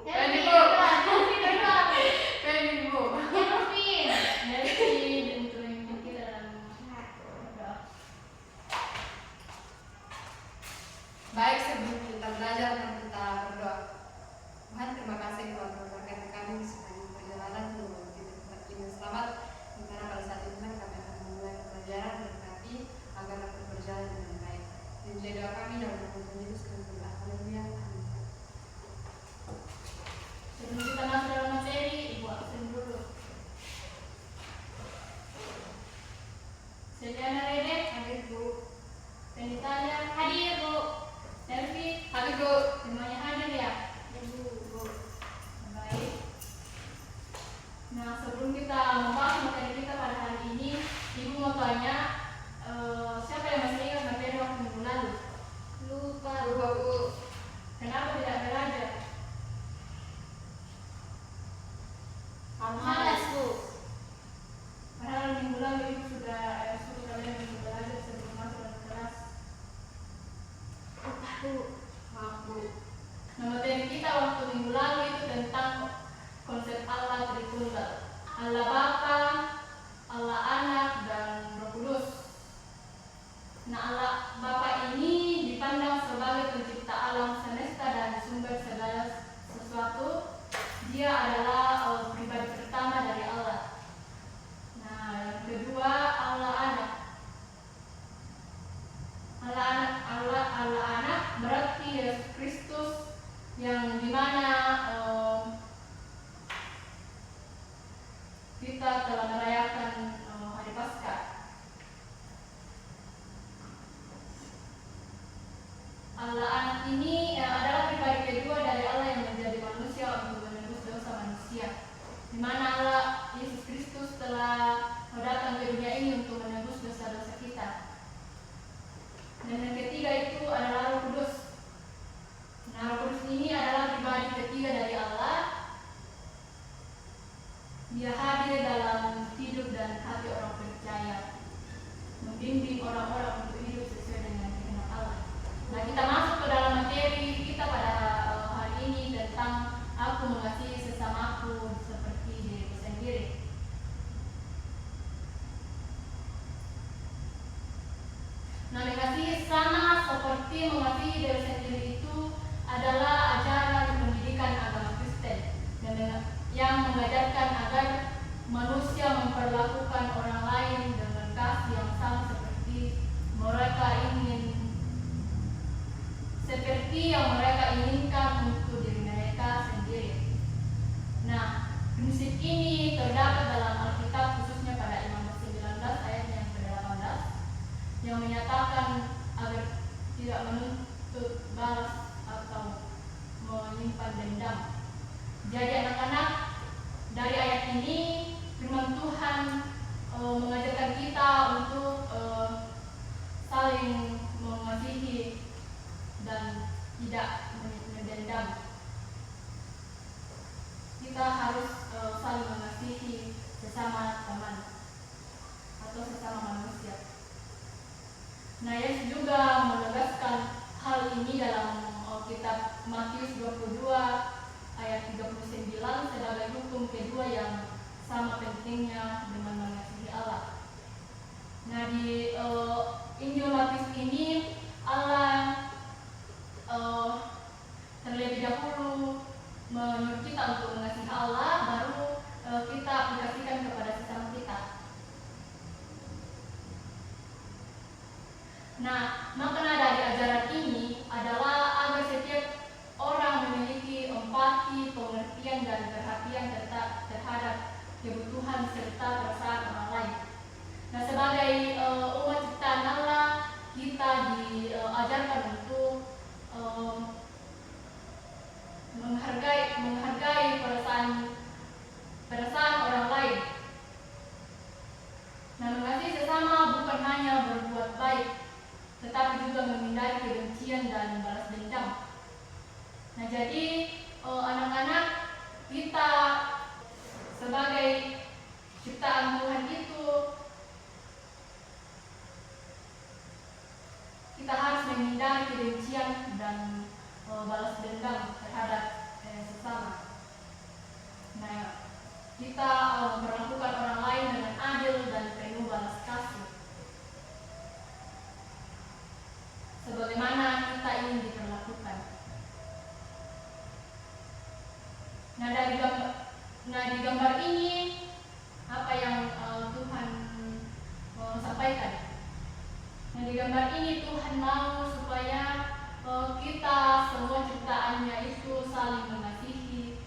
Helmi, Bu. Helmi berulang. Pengen Bu. Helmi, Helmi untuk memimpin kita dalam berdoa. Baik, sebelum kita belajar dan kita berdoa. Tuhan, terima kasih telah memberkati kami sepanjang perjalanan menuju tempat ini selamat. Di mana pada saat ini kami akan memulai pelajaran dan kami agar dapat berjalan dengan baik. Dan jadi doa kami dalam nama Tuhan Yesus kami berdoa. Haleluya. Amin. Sebelum kita masuk dalam materi, Ibu absen dulu. Seliana Rede, Hadir Bu. Penitanya hadir Bu. Helmi, Hadir Bu. semuanya hadir ya? Bu. Baik. Nah, sebelum kita membahas materi kita pada hari ini, Ibu mau tanya, siapa yang masih ingat materi waktu minggu lalu? Lupa Bu. Kenapa tidak belajar? Malas Bu. Padahal minggu lalu Ibu sudah suruh kalian untuk belajar sebelum masuk dalam kelas. Lupa Bu. Maaf Bu. Nah, materi kita waktu minggu lalu itu tentang konsep Allah Tritunggal. Allah Bapa, Allah Anak, dan Roh Kudus. Nah, Allah Bapa ini dipandang sebagai pencipta alam semesta dan sumber segala sesuatu. Dia adalah pribadi pertama dari Allah. Nah, yang kedua Allah Anak. Allah Anak berarti Yesus Kristus yang dimana kita telah merayakan hari Paskah. Allah Anak ini adalah pribadi kedua dari Allah yang menjadi manusia untuk menebus dosa manusia. Di mana Allah Yesus Kristus telah datang ke dunia ini untuk menebus dosa-dosa kita. Dan yang ketiga itu adalah Roh Kudus. Nah, Roh Kudus ini adalah pribadi ketiga dari Allah. Dia hadir dalam hidup dan hati orang percaya, membimbing orang-orang untuk hidup sesuai dengan kehendak Allah. Nah, kita masuk ke dalam materi kita pada hari ini tentang aku mengasihi sesamaku seperti diriku sendiri. Nah, mengasihi sesama seperti mengasihi diri sendiri itu adalah ajaran pendidikan agama Kristen yang mengajarkan agar manusia memperlakukan orang lain dengan kasih yang sama seperti yang mereka inginkan untuk diri mereka sendiri. Nah, prinsip ini terdapat dalam Alkitab khususnya pada Imamat 19 ayat yang ke-18 yang menyatakan agar tidak menuntut balas atau menyimpan dendam. Jadi anak-anak, dari ayat ini firman Tuhan mengajarkan kita untuk saling mengasihi dan tidak mendendam. Kita harus saling mengasihi sesama teman atau sesama manusia. Nah, Yesus juga menegaskan hal ini dalam kitab Matius 22 ayat 39 sebagai hukum kedua yang sama pentingnya dengan mengasihi Allah. Nah, di Injil Matius ini Allah terlebih dahulu menyuruh kita untuk mengasihi Allah, baru kita aplikasikan kepada sesama kita. Nah, makna dari ajaran ini adalah agar setiap orang memiliki empati, pengertian, dan perhatian terhadap kebutuhan serta perasaan orang lain. Nah, sebagai umat ciptaan Allah, kita diajarkan untuk menghargai perasaan orang lain. Nah, mengasihi sesama bukan hanya berbuat baik, tetapi juga menghindari kebencian dan balas dendam. Nah, jadi anak-anak, kita sebagai ciptaan Tuhan itu kita harus menghindari kebencian dan balas dendam terhadap sesama. Nah di gambar ini apa yang Tuhan mau sampaikan? Nah di gambar ini Tuhan mau supaya kita semua ciptaannya itu saling mengasihi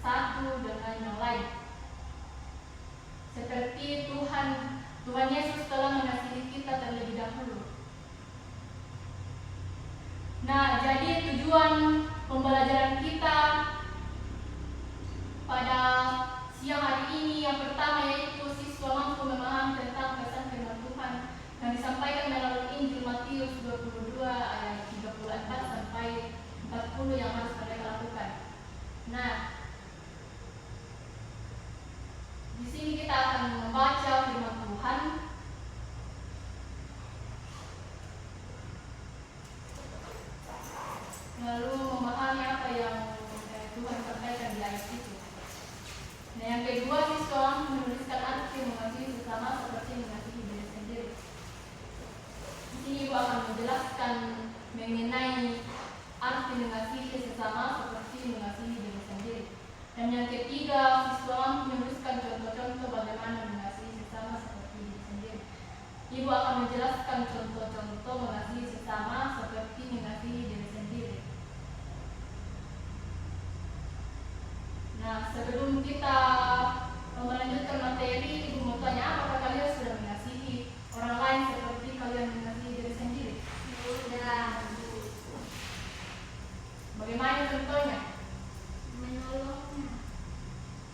satu dengan yang lain. Seperti Tuhan Yesus telah mengasihi kita terlebih dahulu. Nah, jadi tujuan pembelajaran kita pada siang hari ini yang pertama yaitu siswa mampu memahami tentang pesan firman Tuhan yang disampaikan melalui Injil Matius 22 ayat 34 sampai 40 yang harus mereka lakukan. Nah, di sini kita akan membaca firman Tuhan. Lalu memahami apa yang Tuhan sampaikan di ayat itu. Nah, yang kedua, siswa menuliskan arti mengasihi sesama seperti mengasihi diri sendiri. Di sini Ibu akan menjelaskan mengenai arti mengasihi sesama seperti mengasihi diri sendiri. Dan yang ketiga, siswa menuliskan contoh-contoh bagaimana mengasihi sesama seperti diri sendiri. Ibu akan menjelaskan contoh-contoh mengasihi sesama seperti mengasihi diri sendiri. Nah, sebelum kita melanjutkan materi, Ibu mau tanya, apakah kalian sudah mengasihi orang lain seperti kalian mengasihi diri sendiri? Sudah. Bagaimana contohnya? Menolongnya.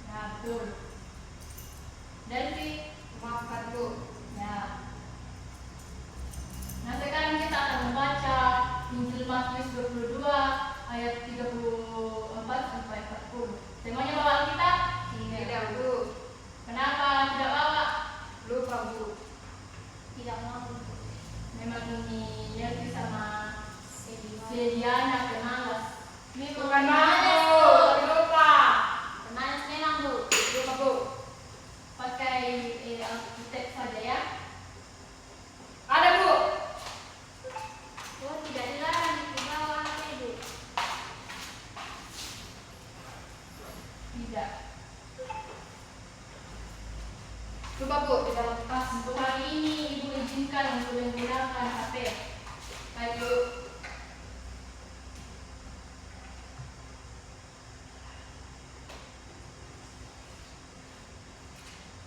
Nah, betul. Delvi, Maafkan Bu. ya. Nah, sekarang kita akan membaca Injil Matius 22 ayat 34 sampai 40. Semuanya bawa Alkitab? Tidak Bu. Kenapa tidak bawa? Lupa Bu. Tidak mau. Memang ini Delvi sama Sediana pemalas. Bukan malas Bu. Lupa. Pemalas memang Bu. Lupa Bu. Pakai Alkitab saja ya. Ada Bu. Oh, tidak dilarang di bawah Bu. Tidak. Lupa Bu di dalam tas. Untuk hari ini Ibu izinkan untuk menggunakan HP. Baik Bu.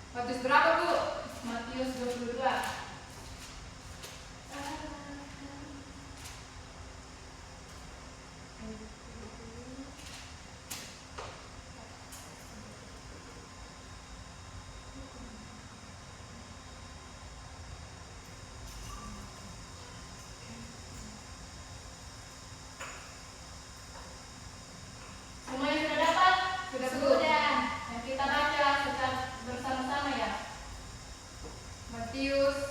Matius berapa Bu? Matius 22. Semuanya sudah dapat? Sudah, Bu. Yang kita baca secara bersama-sama ya. Matius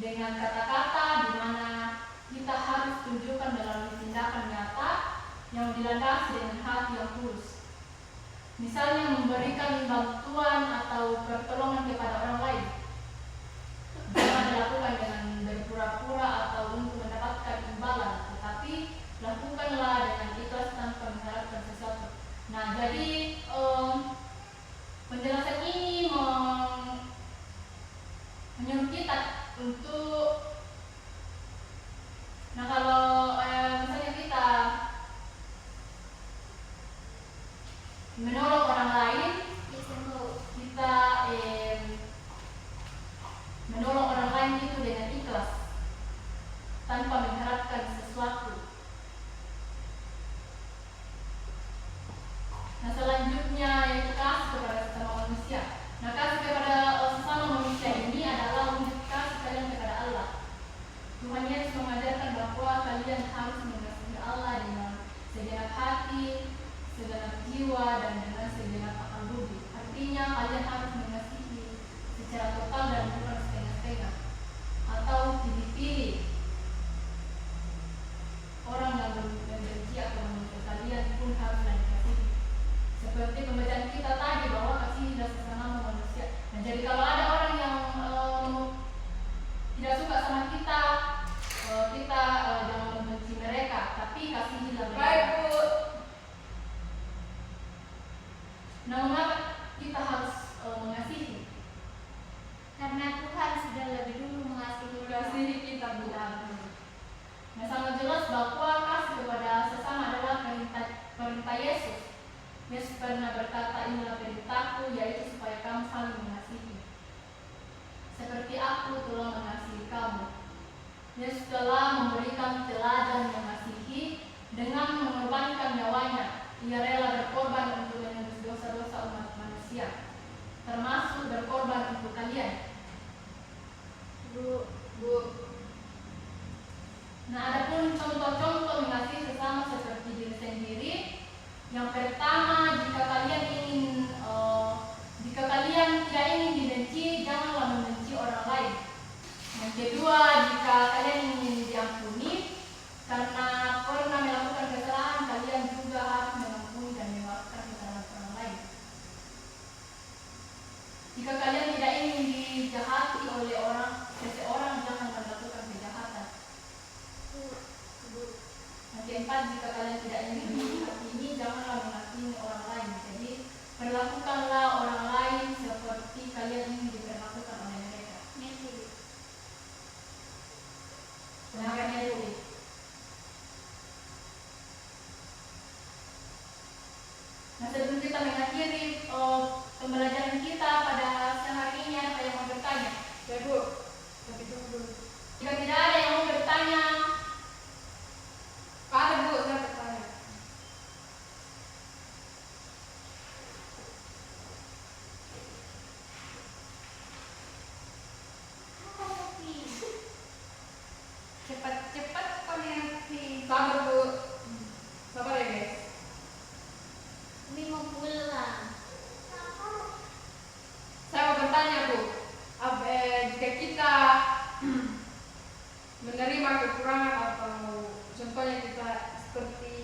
dengan kata-kata di mana kita harus tunjukkan dalam tindakan nyata yang dilandasi dengan hati yang tulus. Misalnya memberikan bantuan atau pertolongan kepada orang lain. Jangan dilakukan dengan berpura-pura atau untuk mendapatkan imbalan, tetapi lakukanlah dengan ikhlas tanpa mengharapkan sesuatu. Nah, jadi penjelasan ini menyuruh kita untuk, nah kalau misalnya kita menolong orang lain, kita menolong orang lain itu dengan ikhlas tanpa mengharapkan sesuatu. Nah, selanjutnya yaitu kasih kepada sesama manusia. Nah, kasih kepada sesama manusia ini adalah wujud kasih kalian kepada Allah. Tuhan Yesus mengajarkan bahwa kalian harus mengasihi Allah dengan segenap hati, segenap jiwa, dan dengan segenap akal budi. Artinya kalian harus mengasihi secara total dan bukan setengah-setengah atau pilih-pilih. Orang yang membenci atau membenci kalian pun haruslah dikasihi. Seperti pembacaan kita tadi bahwa kasihilah sesama manusia. Nah, jadi kalau ada orang yang tidak suka sama kita, kita jangan membenci mereka, tapi kasihilah mereka. Baik, Bu. Nah, mengapa kita harus mengasihi? Karena Tuhan sudah lebih dulu mengasihi Kita benar. Nah, sangat jelas bahwa kasih kepada sesama adalah perintah Yesus. Yesus pernah berkata, inilah perintahku, yaitu supaya kamu saling mengasihi. Seperti aku telah mengasihi kamu. Yesus telah memberikan teladan mengasihi dengan mengorbankan nyawanya. Ia rela berkorban untuk menebus dosa-dosa umat manusia, termasuk berkorban untuk kalian. Bu. Nah, adapun contoh-contoh mengasihi sesama seperti diri sendiri. Yang pertama, jika kalian tidak ingin dibenci, janganlah membenci orang lain. Yang kedua, jika kalian ingin diampuni karena pernah melakukan kesalahan, kalian juga harus mengampuni dan memaafkan kesalahan orang lain. Jika kalian tidak ingin dijahati oleh seseorang, jangan melakukan kejahatan. Yang keempat, jika kalian tidak ingin dihakimi, janganlah menghakimi orang lain. Jadi, perlakukanlah orang lain seperti kalian ingin diperlakukan oleh mereka. Makanya itu. Nah, sebelum kita mengakhiri pembelajaran kita pada siang hari ini, ada yang mau bertanya? Ya, Bu. Tapi tunggu dulu. Jika tidak ada yang mau bertanya, Ada, Bu, saya bertanya. cepat-cepat koneksi. Sabar, Bu. Sabar ya, guys. Ini mau pulang. Saya mau bertanya, Bu. Jika kita menerima kekurangan atau contohnya kita seperti